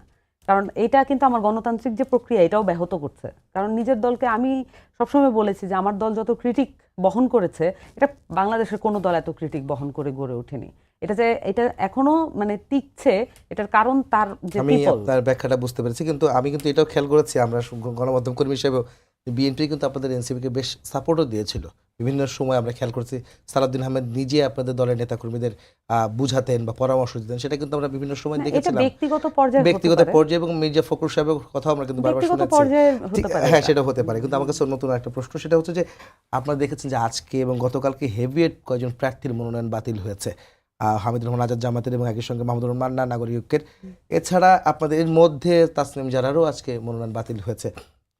কারণ এটা কিন্তু আমার গণতান্ত্রিক যে প্রক্রিয়া এটাও ব্যাহত করছে। কারণ নিজের দলকে আমি সবসময় বলেছি যে আমার দল যত ক্রিটিক বহন করেছে, এটা বাংলাদেশের কোনো দল এত ক্রিটিক বহন করে গড়ে ওঠেনি। এটা এখনো মানে টিকছে, এটার কারণ তার যে আমি পিপল। আপনার ব্যাখ্যাটা বুঝতে পেরেছি, কিন্তু আমি কিন্তু এটাও খেয়াল করেছি, আমরা গণমাধ্যম কর্মী হিসেবে বিএনপি কিন্তু আপনাদের এনসিপিকে বেশ সাপোর্টও দিয়েছিল বিভিন্ন সময়। আমরা খেয়াল করেছি সালাউদ্দিন আহমেদ নিজে আপনাদের দলের নেতাকর্মীদের বুঝাতেন বা পরামর্শ দিতেন, সেটা কিন্তু আমরা বিভিন্ন সময় এটা দেখেছিলাম। ব্যক্তিগত পর্যায়ে ব্যক্তিগত পর্যায়ে এবং মির্জা ফখরুল সাহেবের কথা আমরা কিন্তু বারবার ব্যক্তিগত শুনেছি। পর্যায়ে হতে পারে হ্যাঁ, এটা। সেটা হতে পারে, কিন্তু আমার কাছে নতুন একটা প্রশ্ন, সেটা হচ্ছে যে আপনারা দেখেছেন যে আজকে এবং গতকালকে হেভিওয়েট কয়েকজন প্রার্থীর মনোনয়ন বাতিল হয়েছে, হামিদুর রহমান আজাদ জামাতের এবং একই সঙ্গে মাহমুদুর রহমান মান্না নাগরিক ঐক্যের। এছাড়া আপনাদের এর মধ্যে তাসনিম জারারও আজকে মনোনয়ন বাতিল হয়েছে,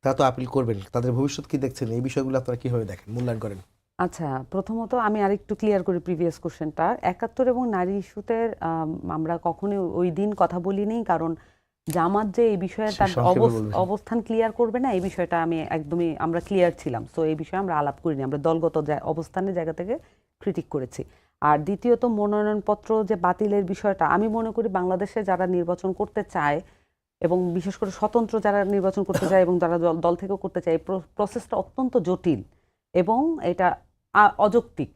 তারা তো আপিল করবেন, তাদের ভবিষ্যৎ কি দেখছেন? এই বিষয়গুলো আপনারা কিভাবে দেখেন, মূল্যায়ন করেন? আচ্ছা, প্রথমত আমি আরেকটু ক্লিয়ার করি প্রিভিয়াস কোশ্চেনটা। 71 এবং নারী ইস্যুতে আমরা কখনোই ওই দিন কথা বলিনি, কারণ জামাত যে এই বিষয়ে তার সংক্ষেপে বলবেন। অবস্থান ক্লিয়ার করবে না, এই বিষয়টা আমরা ক্লিয়ার ছিলাম। সো এই বিষয়ে আমরা আলাপ করিনি, আমরা দলগত অবস্থানের জায়গা থেকে ক্রিটিক করেছি। আর দ্বিতীয়ত মনোনয়নপত্র যে বাতিলের বিষয়টা, আমি মনে করি বাংলাদেশে যারা নির্বাচন করতে চায় এবং বিশেষ করে স্বতন্ত্র যারা নির্বাচন করতে চায় এবং যারা দল থেকেও করতে চায়, এই প্রসেসটা অত্যন্ত জটিল এবং এটা অযৌক্তিক।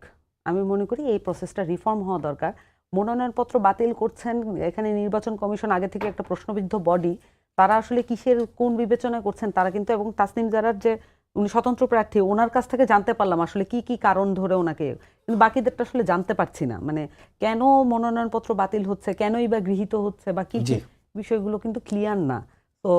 আমি মনে করি এই প্রসেসটা রিফর্ম হওয়া দরকার। মনোনয়নপত্র বাতিল করছেন, এখানে নির্বাচন কমিশন আগে থেকে একটা প্রশ্নবিদ্ধ বডি, তারা আসলে কিসের কোন বিবেচনা করছেন তারা কিন্তু, এবং তাসনিম জারার যে উনি স্বতন্ত্র প্রার্থী, ওনার কাছ থেকে জানতে পারলাম আসলে কি কি কারণ ধরে ওনাকে, কিন্তু বাকিদেরটা আসলে জানতে পারছি না, মানে কেন মনোনয়নপত্র বাতিল হচ্ছে, কেনই বা গৃহীত হচ্ছে বা কি কি বিষয়গুলো কিন্তু ক্লিয়ার না। তো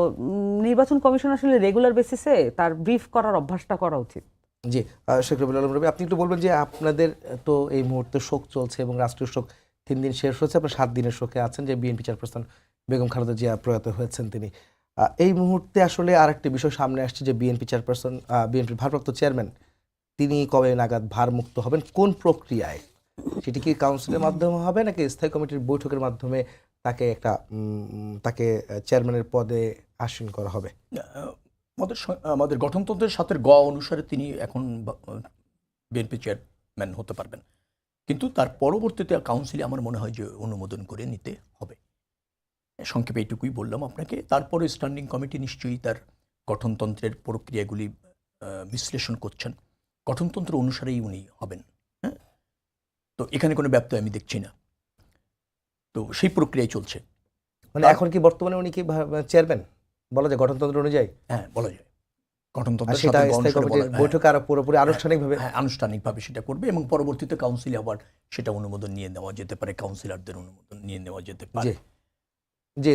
নির্বাচন কমিশন আসলে রেগুলার বেসিসে তার ব্রিফ করার অভ্যাসটা করা উচিত। জি, শেখ রবিউল আলম রবি, আপনি একটু বলবেন যে আপনাদের তো এই মুহূর্তে শোক চলছে এবং রাষ্ট্রীয় শোক 3 দিন শেষ হচ্ছে, আপনার 7 দিনের শোকে আছেন যে বিএনপি চেয়ারপারসন বেগম খালেদা জিয়া প্রয়াত হয়েছেন তিনি। এই মুহূর্তে আসলে আরেকটি বিষয় সামনে আসছে যে বিএনপি চেয়ারপারসন, বিএনপির ভারপ্রাপ্ত চেয়ারম্যান, তিনি কবে নাগাদ ভারমুক্ত হবেন, কোন প্রক্রিয়ায়, সেটি কি কাউন্সিলের মাধ্যমে হবে নাকি স্থায়ী কমিটির বৈঠকের মাধ্যমে তাকে চেয়ারম্যানের পদে আসীন করা হবে? আমাদের গঠনতন্ত্রের সাথে গ অনুসারে তিনি এখন বিএনপি চেয়ারম্যান হতে পারবেন, কিন্তু তার পরবর্তীতে কাউন্সিলে আমার মনে হয় যে অনুমোদন করে নিতে হবে। সংক্ষেপে এইটুকুই বললাম আপনাকে। তারপরে স্ট্যান্ডিং কমিটি নিশ্চয়ই তার গঠনতন্ত্রের প্রক্রিয়াগুলি বিশ্লেষণ করছেন, গঠনতন্ত্র অনুসারেই উনি হবেন। হ্যাঁ, তো এখানে কোনো ব্যত্যয় আমি দেখছি না, তো সেই প্রক্রিয়ায় চলছে। মানে এখন কি বর্তমানে উনি কি চেয়ারম্যান বলা যায় গঠনতন্ত্র অনুযায়ী? হ্যাঁ, বলা যায় আর গঠনতন্ত্রের সেটা সাথে গ স্থায়ী অনুসারে কমিটির বলা- বৈঠকে আরো পুরোপুরি আনুষ্ঠানিকভাবে হ্যাঁ, আনুষ্ঠানিকভাবে সেটা করবে এবং পরবর্তীতে কাউন্সিলে আবার সেটা অনুমোদন নিয়ে নেওয়া যেতে পারে, কাউন্সিলরদের অনুমোদন নিয়ে নেওয়া যেতে পারে। জি জি।